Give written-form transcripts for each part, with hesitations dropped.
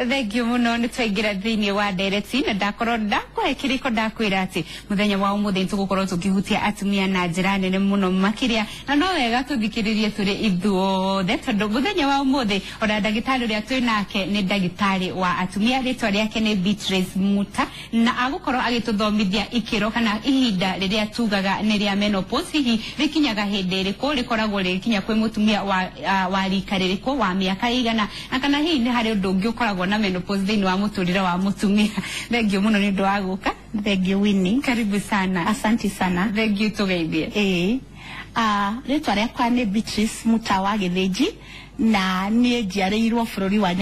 thengio muno ni twaingira thiini wa ndereti na ndakorwo ndakuhe kiriko ndakwira ati muthenya wa umuthi tugukorwo tukihutia atumia na njira nene muno makiria na no wega tuthikiririe turi ithuothe tondu muthenya wa umuthi ona ndagitari uria twi nake ni ndagitari wa atumia ritwa riake ni Beatrice Muta na agukorwo agituthomithia ikiro kana ihinda riria tugaga ni ria menopause hihi rikinyaga hindi riku rikoragwo rikinya kwi mutumia wa rika ririko wa miaka igana na kana hihi ni hari undu ungi ukoragwo na menopause thiini wa muturire wa mutumia. Thengio muno ni ndu wa guka. Thengio Winnie, karibu sana. Asante sana. Thengio tugeithie. Ritwa riakwa ni Beatrice Muta wa Githĩnji na nie njiarĩirwo bũrũri wa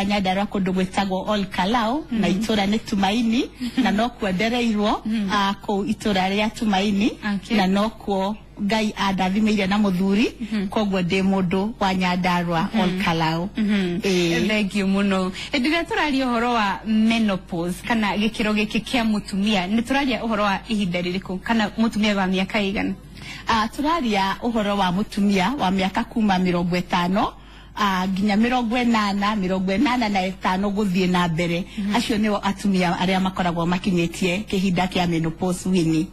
Nyandarua kundu gwetagwo Ol Kalou na itura ni Tumaini na no kwendereirwo ku itura ria Tumaini na no kuo Ngai andathimeire na muthuri kogwo ndi mundu wa Nyandarua Ol Kalou. Thengio muno. Ndire turaria uhoro wa menopause kana gikiro giki kia mutumia ni turaria uhoro wa ihinda ririku kana mutumia wa miaka igana? Turaria uhoro wa mutumia wa miaka kuma 50 ginya 85 guthie na mbere. Acio ni atumia aria makoragwo makinyetie kihinda kia menopause Winnie.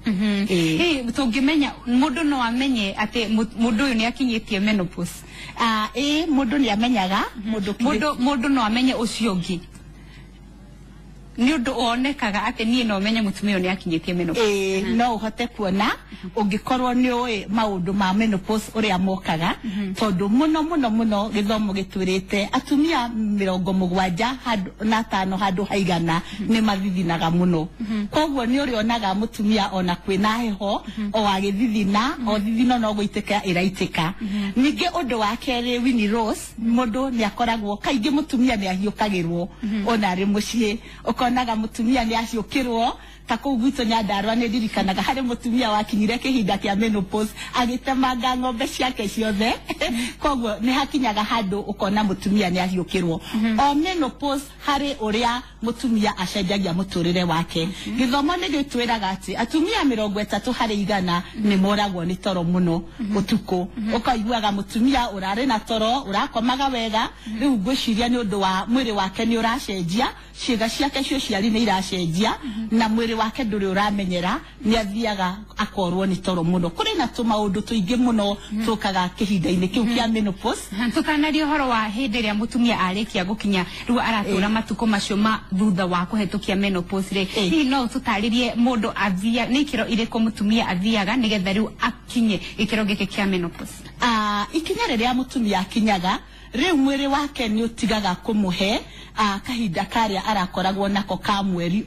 Tungimenya mundu no amenye ati mundu uyu ni akinyetie menopause? Mundu ni amenyaga mundu no amenye ucio ungi ni undu onekaga ati nie no menye mutumia ni akinyetie menopause? No uhote kuona ungikorwo ni oi maundu ma menopause uria mokaga tondu muno githomo gitwirite atumia 75 handu haigana ni mathithinaga muno. Kogwo ni uri onaga mutumia ona kwina heho o agithithina o thithino no guiteka iraitika. Ninge undu wa keri Winnie Rose mundu ni akoragwo kaingi mutumia ni ahiukagirwo ona ari mucii ukonaga mutumia ni aciukirwo ta kuu gwitu Nyandarua ni ndirikanaga hari mutumia wakinyire kihinda kia menopause agitemanga ng'ombe ciake ciothe. Kogwo ni hakinyaga handu ukona mutumia ni ahiukirwo. O menopause hari uria mutumia acenjagia muturire wake. Githomo ni gitwiraga ati atumia 30 hari igana ni moragwo ni toro muno utuku. Ukaiguaga mutumia urari na toro urakomaga wega riu ngwiciria ni undu wa mwiri wake ni uracenjia ciiga ciake cio ciari ni iracenjia na mwiri wake nduri uramenyera ni athiaga akorwo ni toro muno. Kuri na tumaundu tuingi muno tukaga kihinda-ini kiu kia menopause. Tukanaria uhoro wa hindi ria mutumia arikia gukinya riu aratura matuko macio ma thutha wa kuhetukia menopause ri hihi no tutaririe mundu athia ni kiro iriko mutumia athiaga nigetha riu akinye ikiro giki kia menopause? Ikinya riria mutumia akinyaga riu mwiri wake ni utigaga kumuhe kahinda karia arakoragwo nako ka mweri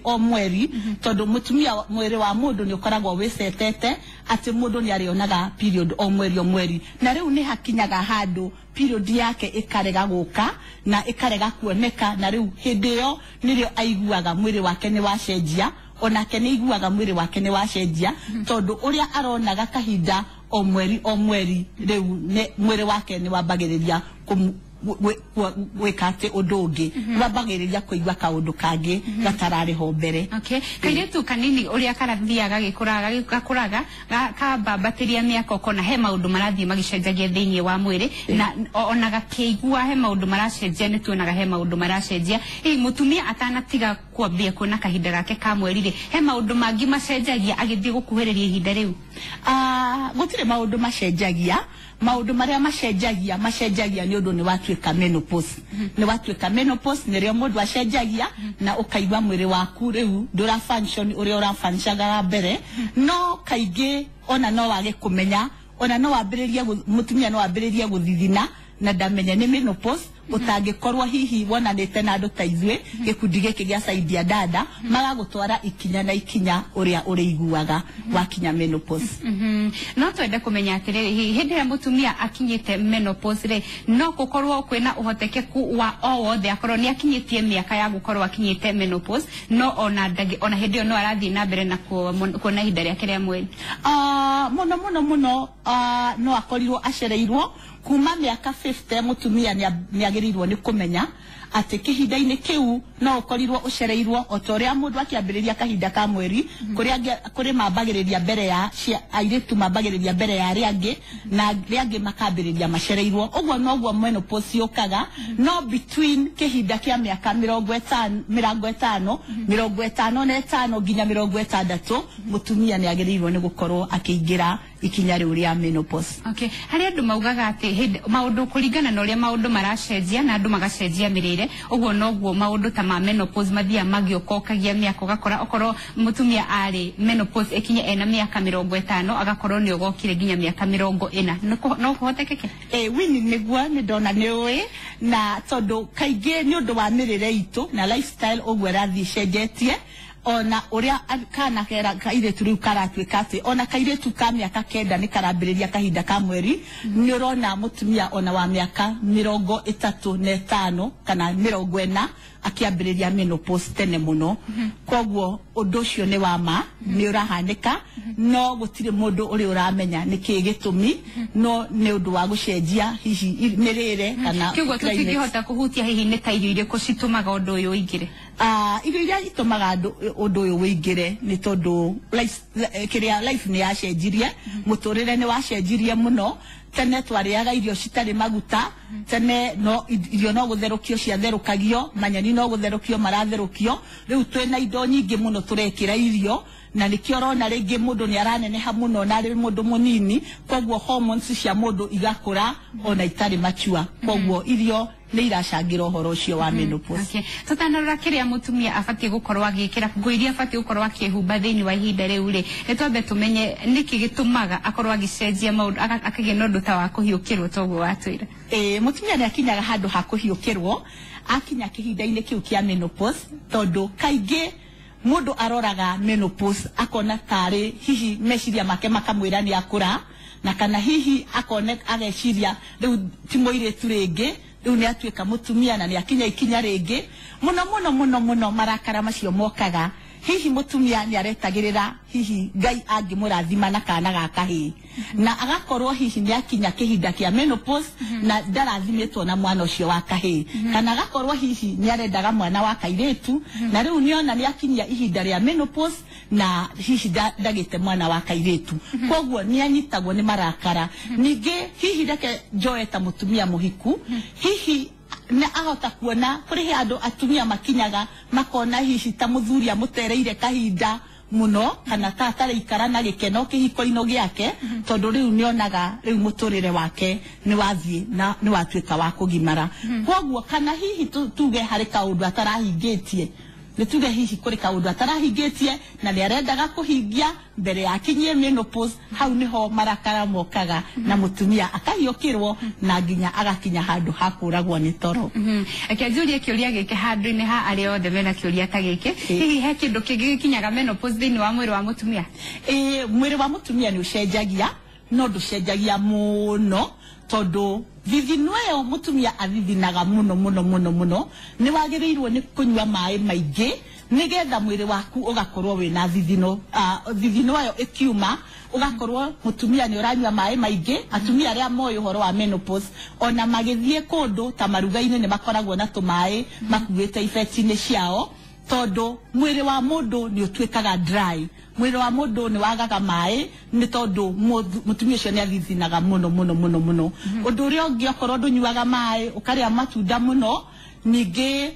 o mweri tondu mutumia mwiri wa mundu ni ukoragwo wisetete ati mundu ni arionaga period o mweri na riu ni hakinyaga handu period yake ikarega guka na ikarega kuoneka na riu hindi yo nirio aiguaga mwiri wake ni wacenjia onake ni iguaga mwiri wake ni wacenjia tondu uria aronaga kahinda o mweri riu mwiri wake ni wambagiriria wekate udungi wambagiriria kuigua kaundu kangi gatarari ho mbere. Kairetu kanini uria karathiaga gikuraga kabambatiria miaka ukona he maundu marathie magicenjagia thiini wa mwiri na onaga keigua he maundu maracenjia ni tuonaga he maundu maracenjia. Mutumia atanatiga kwambia kuona kahinda gake ka mweri ri he maundu mangi macenjagia agithie gukuhiriria ihinda riu? Gutire maundu macenjagia. Maundu maria macenjagia ni undu ni watuika menopause. Ni watuika menopause ni rio mundu acenjagia na ukaigua mwiri waku riu ndura function uria ura functionaga mbere. No kaingi ona no wage kumenya ona no wambiririe mutumia no wambiririe guthithina na ndamenya ni menopause utangikorwo hihi wonanite na andu ta ithwe gikundi giki gia saidia dada magagutwara ikinya na ikinya uria uriguaga wakinya menopause. No twende kumenya atiri hindi ya mutumia akinyite menopause ri no gukorwo kwina uhotekeku wa wothe akorwo ni akinyitie miaka ya gukorwo akinyite menopause no ona hindi yo no arathie na mbere na kuona ihinda riake ria mweri? Muno no akorirwo acereirwo kuma miaka 50 mutumia ni agirirwo ni kumenya ati kihinda-ini kiu no ukorirwo ucereirwo otoria mundu akiambiriria kahinda ka mweri kuri mambagiriria mbere ya airetu mambagiriria mbere ya riangi na riangi makambiriria macereirwo uguo noguo menopause yukaga no between kihinda kia miaka 50 nginya 60 mutumia ni agirirwo ni gukorwo akiingira ikinya riu ria menopause. Okay, hari andu maugaga ati maundu kuringana na uria maundu maracenjia na andu magacenjia mirire uguo noguo maundu ta ma menopause mathia magiokokagia miaka gakora okorwo mutumia ari menopause ekinya ena miaka 50 agakorwo ni ogokire ginya miaka 40 no kuhotekeke wini niguo ni ndona ni ui na tondu kaingi ni undu wa mirire itu na lifestyle uguo rathi cenjetie ona uria kana kera kairetu riu karatwika ati ona kairetu ka miaka 9 ni karambiriria kahinda ka mweri ni urona mutumia ona wa miaka 35 kana 40 akiambiriria menopause tene muno koguo undu ucio ni wama ni urahanika no gutire mundu uri uramenya niki gitumi no ni undu wa gucenjia hihi mirire kana kiguo tutingihota kuhutia hihi ni ta irio iriko citumaga undu uyu ingire irio iria itumaga undu uyu wingire ni tondu life ni yacenjirie muturire ni wacenjirie muno tene twariaga irio citari maguta tene no irio no gutherukio cia therukagio manyani no gutherukio maratherukio riu twina indo nyingi muno turekira irio na nikio rona ringi mundu ni araneneha muno na ri mundu munini koguo hormones cia mundu igakura ona itari machua koguo irio ni iracangira horo ucio wa menopause. Okay, tutanarora kiria mutumia afatie gukorwa agikira nguiria afatie gukorwa akihumba thiini wa ihinda riu ri nitwambe tumenye niki gitumaga akorwa agicenjia maundu akagia nondu ta wa kuhiukirwo toguo watwira mutumia ni akinyaga handu ha kuhiukirwo akinya kihinda-ini kiu kia menopause tondu kaingi mundu aroraga menopause akona tari hihi meciria make makamwira ni akura na kana hihi akone ageciria riu timoiretu ringi riu ni atuika mutumia na ni akinya ikinya ringi muno marakara macio mokaga hihi mutumia ni aretagirira hihi Ngai angimurathima na kana gakahi na agakorwo hihi ni akinya kihinda kia menopause na ndarathimitwo na mwana ucio wa kahi kana agakorwo hihi ni arendaga mwana wa kairetu na riu niona ni akinya ihinda ria menopause na hihi ndagite mwana wa kairetu koguo ni anyitagwo ni marakara ningi hihi ndake njoeta mutumia muhiku hihi na ahota kuona kuri andu atumia makinyaga makona hihi ta muthuria mutereire kahinda muno kana tatare ikara na gikeno kihiko-ino giake tondu riu nionaga riu muturire wake ni wathie na ni watwika wa kugimara koguo kana hihi tuge hari kaundu atarahingitie nituge hihi kuri kaundu atarahingitie na ni arendaga kuhingia mbere ya kinyie menopause hau niho marakara mokaga na mutumia akahiukirwo na nginya agakinya handu hakuragwo ni toro akianjuria kiuria gike handu-ini ha ari othe mena kiuria ta giki hihi he kindu kingi gikinyaga menopause thiini wa mwiri wa mutumia mwiri wa mutumia ni ucenjagia no nducenjagia muno tondu thithino yo mutumia athithinaga muno ni wagirirwo ni kunywa mai maingi nigetha mwiri waku ugakorwo wina thithino yo ikiuma ugakorwo mutumia ni uranywa mai maingi atumia aria moyo horo wa menopause ona magithie kundu ta maruga-ini ni makoragwo na tumai makuite ifeti-ini ciao tondu mwiri wa mundu ni utwikaga dry mwiri wa mundu ni wagaga mai ni tondu mutumia ucio ni athithinaga muno undu uria ungi okorwo ndunyuaga mai ukaria matunda muno ningi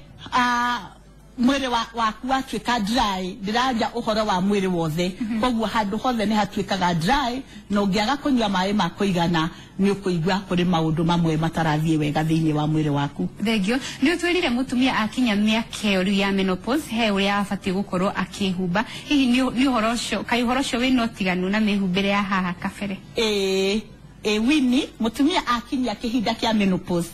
mwiri waku watwika dry ndiranja uhoro wa mwiri wothe koguo handu hothe ni hatwikaga dry na ungiaga kunywa mai ma kuigana ni ukuigwa kuri maundu mamwe matarathie wega thiini wa mwiri waku. Thengio ni utwirire mutumia akinya miaka iyo ya menopause he uria afatie gukorwo akihumba hihi ni uhoro ucio kai uhoro ucio wina utiganu na mihumbire ya haha kabere wini mutumia akinya kihinda kia menopause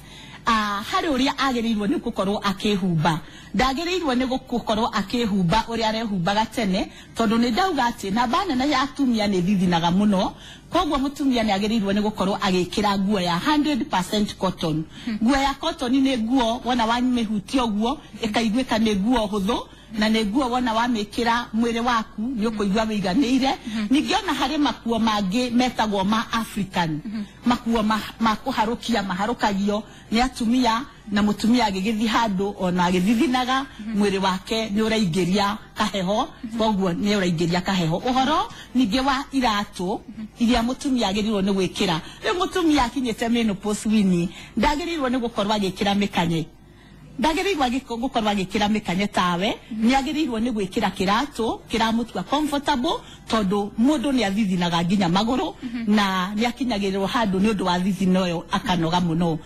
hari uria agirirwo ni gukorwo akihumba ndagirirwo ni gukorwo akihumba uria arehumbaga tene tondu ni ndauga ati na bana na atumia ni thithinaga muno koguo mutumia ni agirirwo ni gukorwo agikira nguo ya 100% cotton nguo ya cotton ni nguo wona wanyimehutio guo ikaiguika ni nguo huthu na neguo wona wamekira mwire waku ni ukuigwa wiganire ningiona hari makuo mangi metagwo ma African makuo makuharukia maharukagio ni atumia na mutumia agigithi handu ona agithithinaga mwire wake ni uraingiria kaheho koguo ni uraingiria kaheho uhoro ningi wa iratu iria mutumia agirirwo ni gwikira ri mutumia akinyete menopause wini ndagirirwo ni gukorwa agikira mikanye ndagirirwo gukorwa agikira mikanye tawe ni agirirwo ni gwikira kiratu kiramutua comfortable tondu mundu ni athithinaga nginya maguru na ni akinyagirirwo handu ni undu wa thithino yo akanoga muno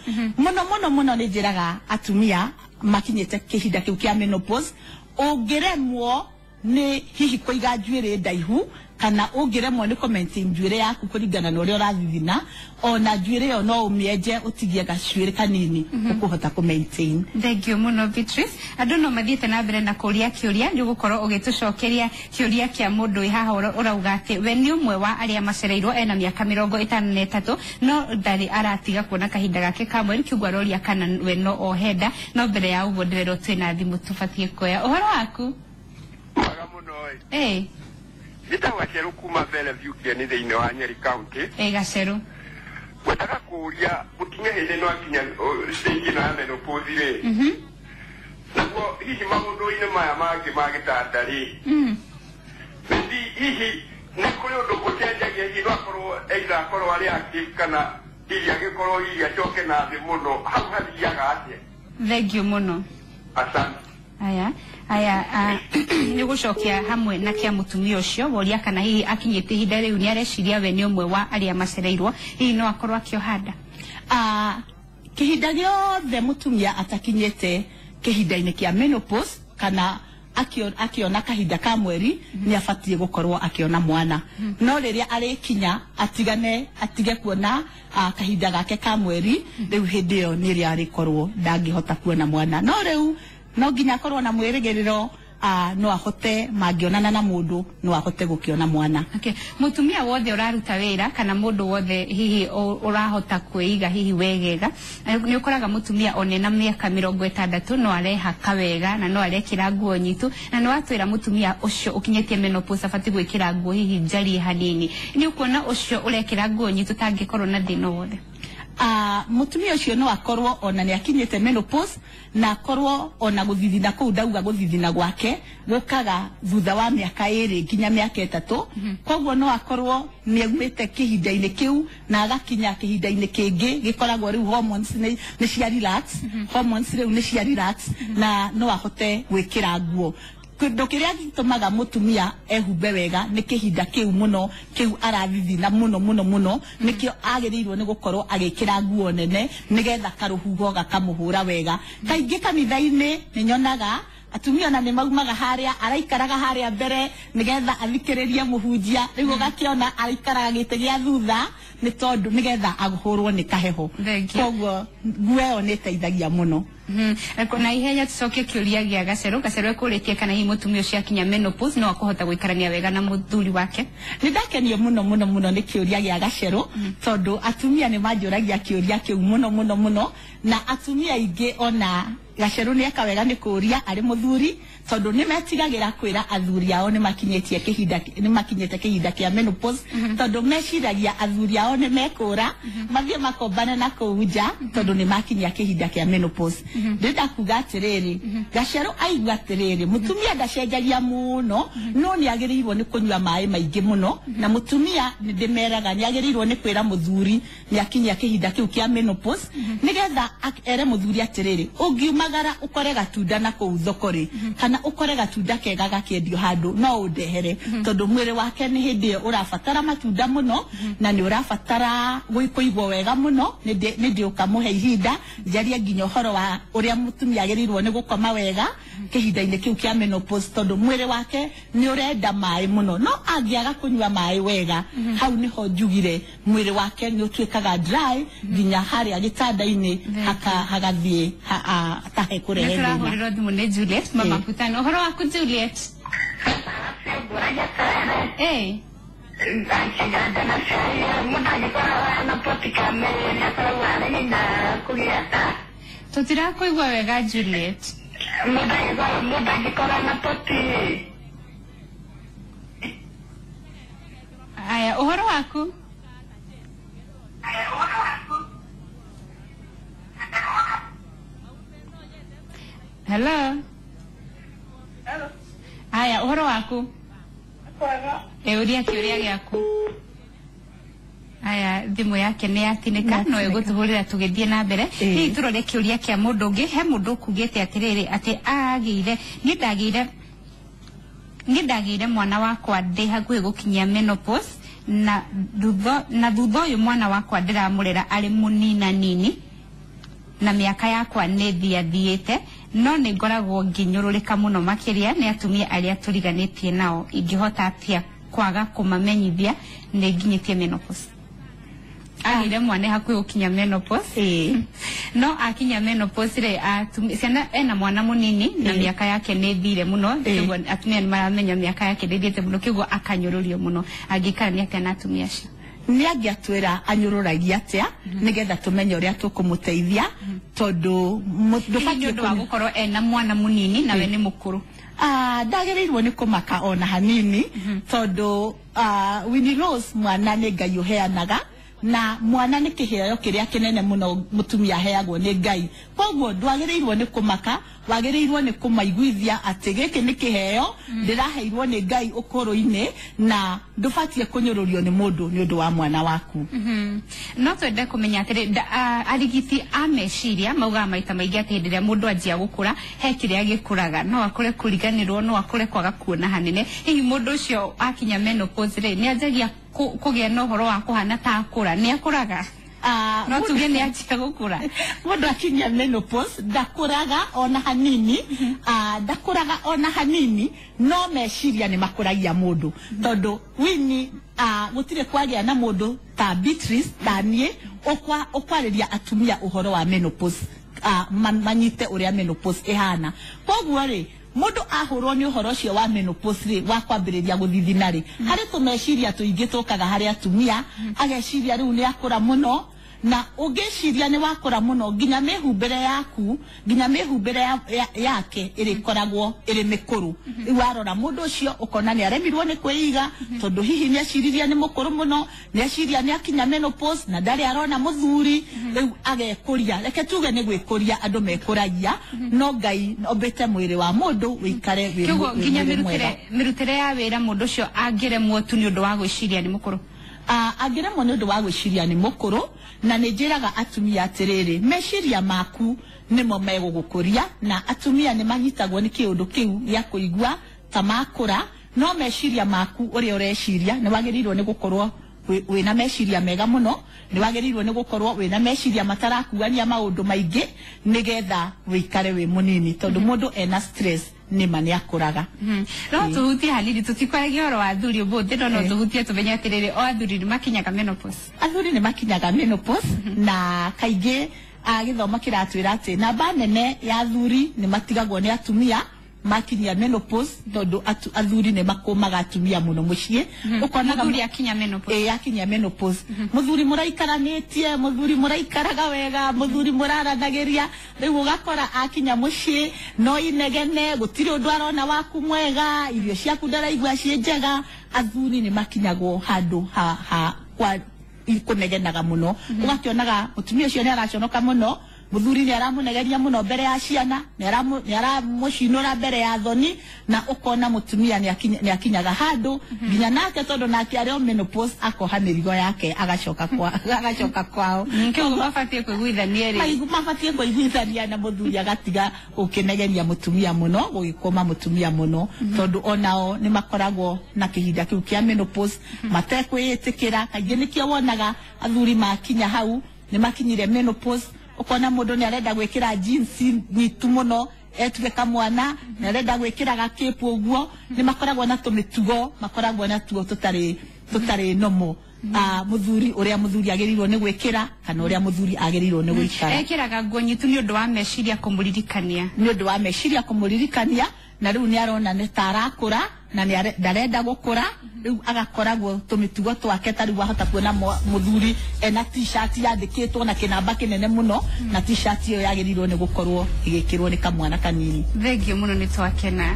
muno ni njiraga atumia makinyete kihinda kiu kia menopause ungiremwo ni hihi kuiga njuire ndaihu kana ungiremwo ni commenting njuire yaku kuringana na uria urathithina ona njuire yo no umieje utigie gacuire kanini ukuhota ku maintain. Thank you muno Beatrice. Andu no mathiete na mbere na kuria kiuria ni gukorwo ugitucokeria kiuria kia mundu ihaha urauga ati we ni umwe wa aria macereirwo ena miaka 53 no ndari aratiga kuona kahinda gake kamwe kiugwa roria kana we no ohenda no mbere ya uguo ndirero twina thimu tufatie kuya uhoro waku Gita Gaceru kuma Bellevue kieni thiini wa Nyeri County. Gaceru. Wataka kuria gukinya hinde no akinya stage na menopause ri. Naguo hihi maundu-ini maya mangi magitandari. Ndi hihi ni kuri undu gucenjagia hihi no akorwo either akorwo ari active kana hihi agikorwo hihi acoke na thi muno hau hathiaga atia. Thank you muno. Asante. Aya ni gucokia hamwe na kia mutumia ucio woria kana hihi akinyite hinda riu ni areciria we ni umwe wa aria macereirwo hihi no akorwo akiohanda kihinda giothe mutumia atakinyite kihinda-ini kia menopause kana akiona kahinda ka mweri ni afatie gukorwo akiona mwana no riria arikinya atige kuona kahinda gake ka mweri riu hindi yo ni ri arikorwo ndangihota kuona mwana no riu no nginya korwo na mwirigiriro no ahote magionana na mundu no ahote gukiona mwana. Okay, mutumia wothe uraruta wira kana mundu wothe hihi urahota kuiga hihi wegega ni ukoraga mutumia onena miaka 60 no areha kawega na no arekira nguo nyitu na no atwira mutumia ucio ukinyetie menopause afati gwikira nguo hihi njari hanini ni ukuona ucio urekira nguo nyitu tangikorwo na thina wothe. Mutumia ucio no akorwo ona ni akinyete menopause na akorwo ona guthithina ku ndauga guthithina gwake gukaga thutha wa miaka 2 nginya miaka 3 koguo no akorwo ni agumite kihinda-ini kiu na agakinya kihinda-ini kingi gikoragwo riu hormones ni cia relax hormones riu ni cia relax na no ahote gwikira nguo kindo kiria gitumaga mutumia ehumbe wega ni kihinda kiu muno kiu arathithina muno nikio agirirwo ni gukorwo agikira nguo nene nigetha karuhugo gakamuhura wega kaingi kanitha-ini ni nyonaga atumia na ni maumaga haria araikaraga haria mbere nigetha athikiririe muhunjia riu gakiona araikaraga gite gia thutha ni tondu nigetha aguhurwo ni kaheho koguo nguo ni teithagia muno. Na ihenya tucoke kiuria gia Gaceru kuritie kana hi mutumia ucio akinya menopause no akuhota guikarania wega na muthuri wake. Ni ndakenio muno ni kiuria gia Gaceru tondu atumia ni manjuragia kiuria kiu muno na atumia ingi ona Gaceru ni akawega ni kuria ari muthuri tondu ni metigagira kwira athuri ao ni makinyetie kihinda kia menopause tondu meciragia athuri ao ni mekura mathie makombane na kuuja tondu ni makinyia kihinda kia menopause. Ndenda kuga atiriri Gaceru aigua atiriri mutumia ndacenjagia muno no ni agirirwo ni kunywa mai maingi muno na mutumia ndimeraga ni agirirwo ni kwira muthuri ni akinyia kihinda kiu kia menopause nigetha ere muthuri atiriri ungiumagara ukore gatunda na ku thokori kana ukore gatunda kega gakiendio handu no undehere tondu mwiri wake ni hindi urafatara matunda muno na ni urafatara kuigwo wega muno ni ukamuhe ihinda njaria nginya horo wa uria mutumia agirirwo ni gukoma wega kihinda-ini kiu kia menopause tondu mwiri wake ni urenda mai muno no angiaga kunywa mai wega hau niho njugire mwiri wake ni utwikaga dry nginya haria gitanda-ini hagathie tahe kurehe thina. Turahuriro thimu ni Juliet mama Putano. Uhoro waku Juliet? Tutira kuigwa wega Juliet. Mudagikora na poti. Aya, uhoro waku? Hello? Hello. Aya, uhoro waku? Uria kiuria giaku. Aya, thimu yake nĩ yatinĩka no ĩgũtũhũrĩra tũgĩthiĩ na mbere. Hihi tũrore kĩũria kĩa mũndũ ũngĩ. He mũndũ kugĩte atĩrĩrĩ atĩ niĩ ndagĩire mwana wakwa ndĩ hakuhĩ gũkinyia menopause na thutha ũyũ mwana wakwa ndĩramũrera arĩ mũninanini na mĩaka yakwa nĩ thiathiĩte no nĩ ngoragwo ngĩnyũrũrĩka mũno makĩria nĩ atumia arĩa tũriganĩtie nao ingĩhota atĩa kwaga kũmamenyithia nĩ nginyĩtie menopause. Agire mwana hakuhĩ gũkinya menopause. No akinya menopause rĩ ciana ena mwana mũnini na mĩaka yake nĩ thire mũno kĩguo atumia nĩ maramenya mĩaka yake ndĩthiĩte mũno kĩguo akanyũrũrio mũno angĩikara nĩ atĩa na atumia acio. Nĩ angĩatwĩra anyũrũragia atĩa nĩgetha tũmenye ũrĩa tũkũmũteithia tondũ ndũbatiĩ ũndũ wa gũkorwo ena mwana mũnini nawe nĩ mũkũrũ. Ndagĩrĩirwo nĩ kũmaka ona hanini tondũ Winnie Rose mwana nĩ Ngai ũheanaga na mwana nĩ kĩheo kĩrĩa kĩnene mũno mũtumia aheagwo nĩ Ngai. Koguo ndwagĩrĩirwo nĩ kũmaka, wagĩrĩirwo nĩ kũmaiguithia atĩ gĩkĩ nĩ kĩheo ndĩraheirwo nĩ Ngai ũkũrũ-inĩ na ndũbatiĩ kũnyũrũrio nĩ mũndũ nĩ ũndũ wa mwana waku. No twende kũmenya atĩrĩ arigiti a meciria maugaga maita maingĩ atĩ hĩndĩ ĩrĩa mũndũ anjia gũkũra he kĩrĩa gĩkũraga no akũre kũriganĩrwo no akũre kwaga kuona hanene. Hihi mũndũ ũcio akinya menopause rĩ nĩ anjagia kũgĩa na ũhoro wa kũhana ta akũra nĩ akũraga? No tuge nĩ anjia gũkũra. Mũndũ akinya menopause ndakũraga ona hanini, ndakũraga ona hanini no meciria nĩ makũragia mũndũ tondũ Winnie gũtirĩ kwagĩa na mũndũ ta Beatrice Daniel ũkwarĩria atumia ũhoro wa menopause manyite ũrĩa menopause ĩhana. Koguo rĩ mũndũ ahũrwo nĩ ũhoro ũcio wa menopause rĩ wa kwambĩrĩria gũthithina rĩ harĩ tũmeciria tũingĩ tũkaga harĩ atumia ageciria rĩu nĩ akũra mũno na ũngĩciria nĩ wakũra mũno nginya mĩhumbĩre yaku nginya mĩhumbĩre yake ĩrĩkoragwo ĩrĩ mĩkũrũ. Rĩu warora mũndũ ũcio ũkona nĩ aremirwo nĩ kwĩiga tondũ hihi nĩ aciririe nĩ mũkũrũ mũno nĩ aciria nĩ akinya menopause na ndarĩ arona mũthuri rĩu agekũria. Reke tuge nĩ gwĩkũria andũ mekũragia no Ngai ombĩte mwĩrĩ wa mũndũ wĩikare wĩ kĩguo nginya mĩrutĩre ya wĩra mũndũ ũcio angĩremwo tu nĩ ũndũ wa gwĩciria nĩ mũkũrũ. Angĩremwo nĩ ũndũ wa gwĩciria nĩ mũkũrũ na nĩ njĩraga atumia atĩrĩrĩ meciria maku nĩmo megũgũkũria na atumia nĩ manyitagwo nĩ kĩũndũ kĩu gĩa kũigua ta makũra no meciria maku ũrĩa ũreciria nĩ wagĩrĩirwo nĩ gũkorwo wĩna meciria mega mũno nĩ wagĩrĩirwo nĩ gũkorwo wĩna meciria matarakuania maũndũ maingĩ nĩgetha wĩikare wĩ mũnini tondũ mũndũ ena stress nĩma nĩ akũraga. No tũhutie hanini tũtikwaragia ũhoro wa athuri ũmũthĩ no tũhutie tũmenye atĩrĩrĩ o athuri nĩ makinyaga menopause. Athuri nĩ makinyaga menopause na kaingĩ gĩthomo kĩratwĩra atĩ namba nene ya athuri nĩ matigagwo nĩ atumia makinyia menopause tondũ athuri nĩ makũmaga atumia mũno mũciĩ. Ũkonaga mũthuri akinya menopause. Akinya menopause. Mũthuri mũraikaranĩtie, mũthuri mũraikaraga wega, mũthuri mũraranagĩria rĩu ũgakora akinya mũciĩ no inegene gũtirĩ ũndũ arona waku mwega irio ciaku ndaraigua ciĩ njega. Athuri nĩ makinyagwo handũ kwa kũnegenaga mũno ũgakĩonaga mũtumia ũcio nĩ araconoka mũno muthuri ni aramunegeria muno mbere ya ciana ni aramucinura mbere ya thoni na ukona mutumia ni akinyaga handu nginya nake tondu nake ari menopause akoha mirigo yake agacoka kwao kĩu mabatie kũiguithania ri mabatie kũiguithania na muthuri agatiga ukinegeria mutumia muno gũgĩkoma mutumia muno tondu onao ni makoragwo na kihinda kiu kia menopause matekwĩtĩkĩra kaingĩ nĩkĩo wonaga athuri makinya hau ni makinyire menopause ukona mundu ni arenda gwikira jeans nyitu muno etuge kamwana ni arenda gwikira gakipu uguo ni makoragwo na tumitugo makoragwo na tuo tutari tutari nomo muthuri uria muthuri agerirwo ni gwikira kana uria muthuri agerirwo ni gwikara ekiraga nguo nyitu ni undu wa meciria kumuririkania na riu ni arona ni tarakura na ni ndarenda gukura riu agakoragwo tumitugo twake tari wahota kuona muthuri ena t-shirt yandikitwo na kinamba kinene muno na t-shirt iyo yagerirwo ni gukorwo igikirwo ni kamwana kanini. Thengio muno ni twakena.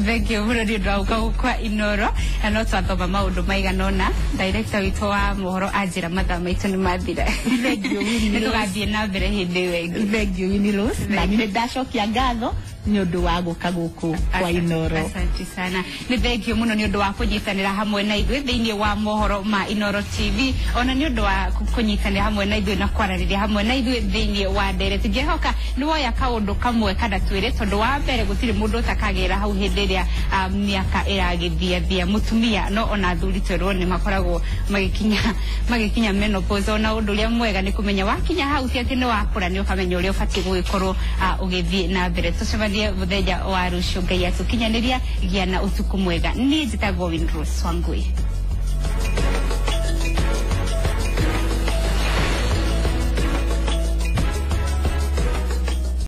Thengio muno ni ndauka gukwa Inoro na no twathoma maundu maiganona. Director witũ wa mohoro anjira mathaa maitu ni mathira. Thengio Winnie Rose. Tugathie na mbere hindi wengi. Thengio Winnie Rose. Na ni ndacokia ngatho ni undu wa guka guku kwa Inoro. Asante sana. Ni thengio muno ni undu wa kunyitanira hamwe na ithuĩ thiini wa mohoro ma Inoro TV. Ona ni undu wa kunyitanira hamwe na ithuĩ na kwarariria hamwe na ithuĩ thiini wa Ndereti. Ngehoka ni woya kaundu kamwe kana twire tondu wa mbere gutiri mundu utakagera hau hindi ria miaka iragithia mutumia no ona athuri twerwo ni makoragwo magikinya menopause. Ona undu ria mwega ni kumenya wakinya hau ti ati ni wakura ni ukamenya uria ubati gugikorwo ugithie na mbere. Tucemanie muthenya wa rucio Ngai atukinyaniria gia na utuku mwega. Ni njitagwo Winnie Rose Wangui.